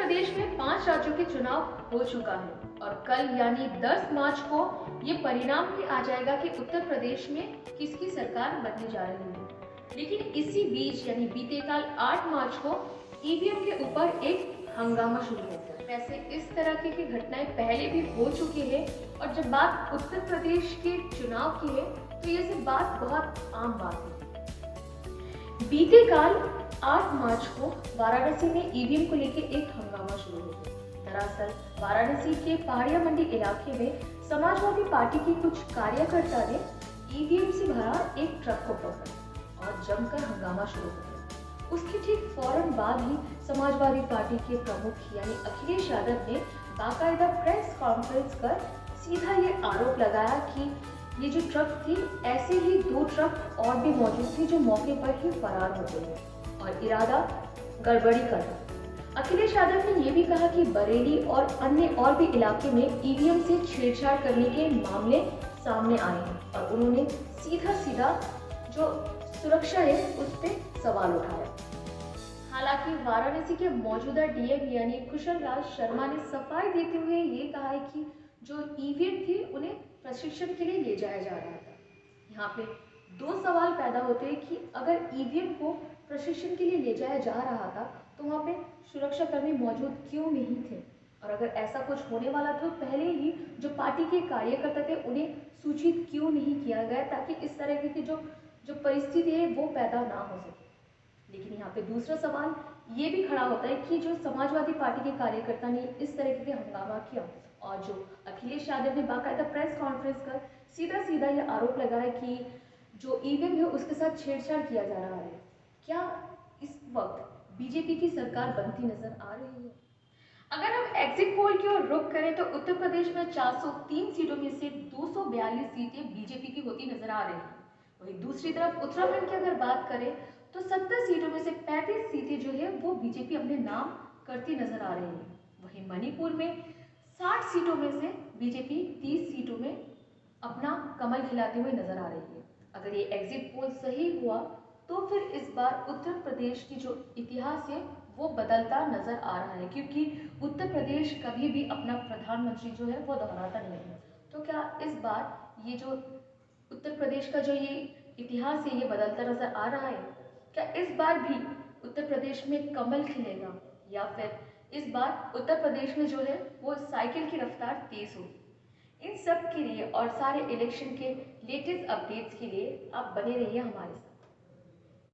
प्रदेश में 5 राज्यों के चुनाव हो चुका है और कल यानी 10 मार्च को ये परिणाम भी आ जाएगा कि उत्तर प्रदेश में किसकी सरकार बनने जा रही है। लेकिन इसी बीच यानी बीते कल 8 मार्च को ईवीएम के ऊपर एक हंगामा शुरू हो गया। वैसे इस तरह की घटनाएं पहले भी हो चुकी है और जब बात उत्तर प्रदेश के चुनाव की है तो ये सब बात बहुत आम बात है। बीते कल 8 मार्च को वाराणसी में ईवीएम को लेकर एक हंगामा शुरू हो गया। दरअसल वाराणसी के पहाड़िया मंडी इलाके में समाजवादी पार्टी के कुछ कार्यकर्ता ने ईवीएम से भरा एक ट्रक को पकड़ा और जमकर हंगामा शुरू हो गया। उसके ठीक फौरन बाद ही समाजवादी पार्टी के प्रमुख यानी अखिलेश यादव ने बाकायदा प्रेस कॉन्फ्रेंस कर सीधा ये आरोप लगाया कि ये जो ट्रक थी ऐसे ही 2 ट्रक और भी मौजूद थे जो मौके पर ही फरार हो गए और इरादा गड़बड़ी करना। अखिलेश यादव ने यह भी कहा कि बरेली और अन्य और भी इलाके में ईवीएम से छेड़छाड़ करने के मामले सामने आए हैं और उन्होंने सीधा जो सुरक्षा है उस पर सवाल उठाया। हालांकि वाराणसी के मौजूदा डीएम यानी कुशल राज शर्मा ने सफाई देते हुए ये कहा है कि जो ईवीएम थी उन्हें प्रशिक्षण के लिए ले जाया जा रहा था। यहाँ पे 2 सवाल पैदा होते हैं कि अगर ईवीएम को प्रशिक्षण के लिए ले जाया जा रहा था तो वहाँ पे सुरक्षाकर्मी मौजूद क्यों नहीं थे, और अगर ऐसा कुछ होने वाला तो पहले ही जो पार्टी के कार्यकर्ता थे उन्हें सूचित क्यों नहीं किया गया ताकि इस तरह की जो परिस्थिति है वो पैदा ना हो सके। लेकिन यहाँ पे दूसरा सवाल ये भी खड़ा होता है कि जो समाजवादी पार्टी के कार्यकर्ता ने इस तरह के हंगामा किया और जो अखिलेश यादव ने बाकायदा प्रेस कॉन्फ्रेंस कर सीधा ये आरोप लगाया कि जो ईवीएम है उसके साथ छेड़छाड़ किया जा रहा है। क्या इस वक्त बीजेपी की सरकार बनती नजर आ रही है? अगर हम एग्जिट पोल की ओर रुख करें तो उत्तर प्रदेश में 403 सीटों में से 242 सीटें बीजेपी की होती नजर आ रही हैं। वहीं दूसरी तरफ उत्तराखंड की अगर बात करें तो 70 सीटों में से 35 सीटें जो है वो बीजेपी अपने नाम करती नजर आ रही है। वहीं मणिपुर में 60 सीटों में से बीजेपी 30 सीटों में अपना कमल खिलाते हुए नजर आ रही है। अगर ये एग्जिट पोल सही हुआ तो फिर इस बार उत्तर प्रदेश की जो इतिहास है वो बदलता नजर आ रहा है, क्योंकि उत्तर प्रदेश कभी भी अपना प्रधानमंत्री जो है वो दोहराता नहीं है। तो क्या इस बार ये जो उत्तर प्रदेश का जो ये इतिहास है ये बदलता नजर आ रहा है? क्या इस बार भी उत्तर प्रदेश में कमल खिलेगा या फिर इस बार उत्तर प्रदेश में जो है वो साइकिल की रफ्तार तेज होगी? इन सब के लिए और सारे इलेक्शन के लेटेस्ट अपडेट्स के लिए आप बने रहिए हमारे साथ।